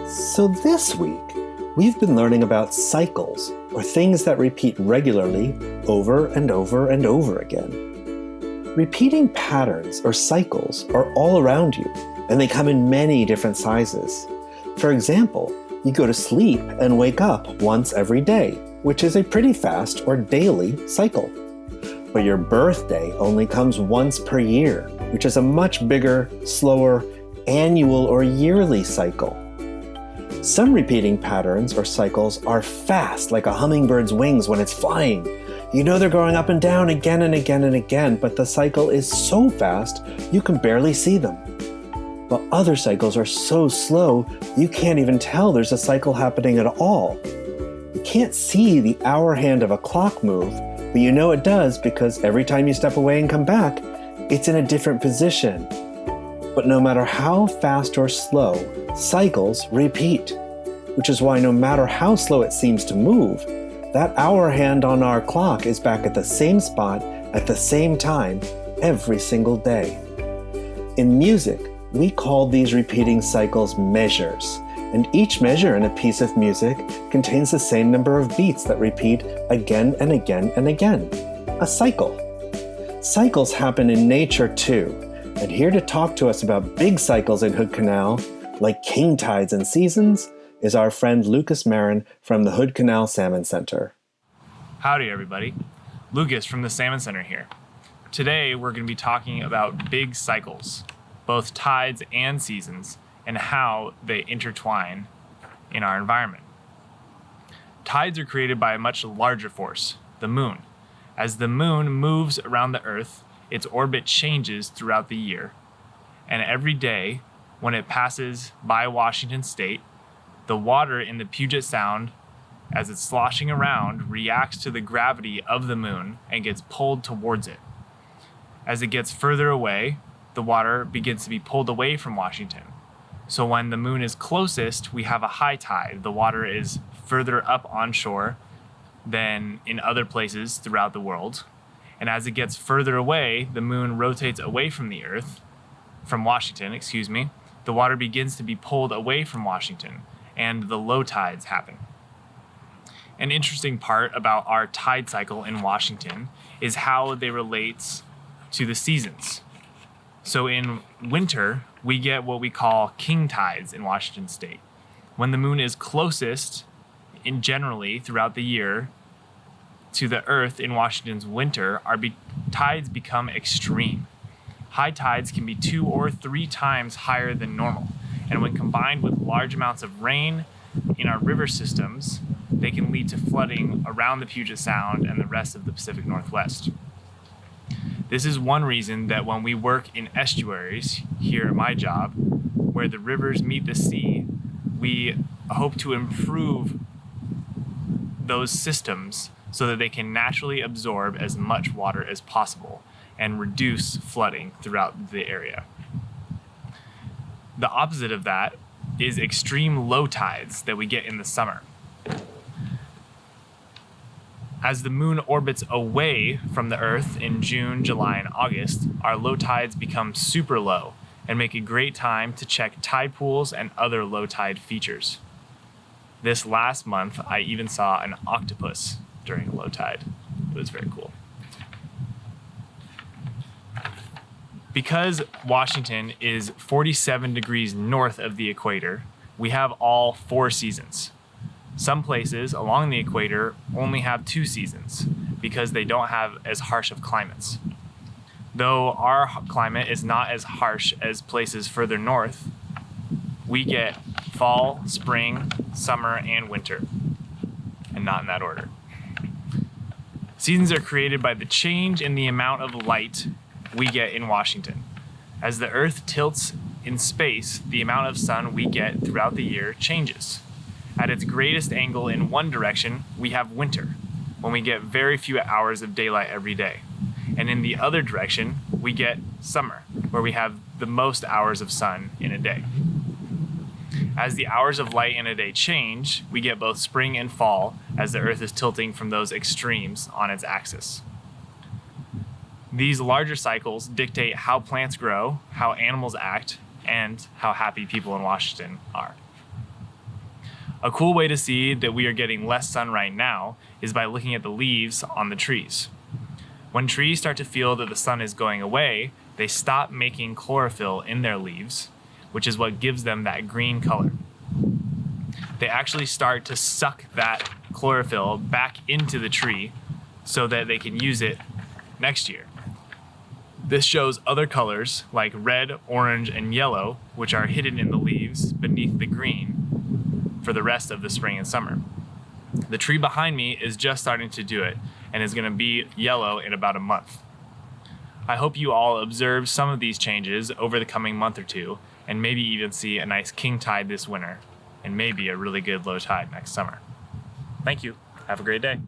So this week, we've been learning about cycles, or things that repeat regularly over and over and over again. Repeating patterns or cycles are all around you, and they come in many different sizes. For example, you go to sleep and wake up once every day, which is a pretty fast or daily cycle. But your birthday only comes once per year, which is a much bigger, slower, annual or yearly cycle. Some repeating patterns or cycles are fast, like a hummingbird's wings when it's flying. You know they're going up and down again and again and again, but the cycle is so fast you can barely see them. But other cycles are so slow you can't even tell there's a cycle happening at all. You can't see the hour hand of a clock move, but you know it does because every time you step away and come back, it's in a different position. But no matter how fast or slow, cycles repeat, which is why no matter how slow it seems to move, that hour hand on our clock is back at the same spot at the same time every single day. In music, we call these repeating cycles measures, and each measure in a piece of music contains the same number of beats that repeat again and again and again. A cycle. Cycles happen in nature too. And here to talk to us about big cycles in Hood Canal, like king tides and seasons, is our friend Lucas Marin from the Hood Canal Salmon Center. Howdy everybody, Lucas from the Salmon Center here. Today we're going to be talking about big cycles, both tides and seasons, and how they intertwine in our environment. Tides are created by a much larger force, the moon. As the moon moves around the Earth, its orbit changes throughout the year, and every day when it passes by Washington State, the water in the Puget Sound, as it's sloshing around, reacts to the gravity of the moon and gets pulled towards it. As it gets further away, the water begins to be pulled away from Washington. So when the moon is closest, we have a high tide. The water is further up onshore than in other places throughout the world. And as it gets further away, the moon rotates away from the Earth, from Washington, the water begins to be pulled away from Washington, and the low tides happen. An interesting part about our tide cycle in Washington is how they relate to the seasons. So in winter, we get what we call king tides in Washington State. When the moon is closest, generally throughout the year, to the Earth in Washington's winter, our tides become extreme. High tides can be 2 or 3 times higher than normal, and when combined with large amounts of rain in our river systems, they can lead to flooding around the Puget Sound and the rest of the Pacific Northwest. This is one reason that when we work in estuaries here at my job, where the rivers meet the sea, we hope to improve those systems so that they can naturally absorb as much water as possible and reduce flooding throughout the area. The opposite of that is extreme low tides that we get in the summer. As the moon orbits away from the Earth in June, July, and August, our low tides become super low and make a great time to check tide pools and other low tide features. This last month, I even saw an octopus during low tide. It was very cool. Because Washington is 47 degrees north of the equator, we have all 4 seasons. Some places along the equator only have 2 seasons because they don't have as harsh of climates. Though our climate is not as harsh as places further north, we get fall, spring, summer, and winter, and not in that order. Seasons are created by the change in the amount of light we get in Washington. As the Earth tilts in space, the amount of sun we get throughout the year changes. At its greatest angle in one direction, we have winter, when we get very few hours of daylight every day. And in the other direction, we get summer, where we have the most hours of sun in a day. As the hours of light in a day change, we get both spring and fall as the Earth is tilting from those extremes on its axis. These larger cycles dictate how plants grow, how animals act, and how happy people in Washington are. A cool way to see that we are getting less sun right now is by looking at the leaves on the trees. When trees start to feel that the sun is going away, they stop making chlorophyll in their leaves, which is what gives them that green color. They actually start to suck that chlorophyll back into the tree so that they can use it next year. This shows other colors like red, orange, and yellow, which are hidden in the leaves beneath the green for the rest of the spring and summer. The tree behind me is just starting to do it and is going to be yellow in about a month. I hope you all observe some of these changes over the coming month or two, and maybe even see a nice king tide this winter, and maybe a really good low tide next summer. Thank you. Have a great day.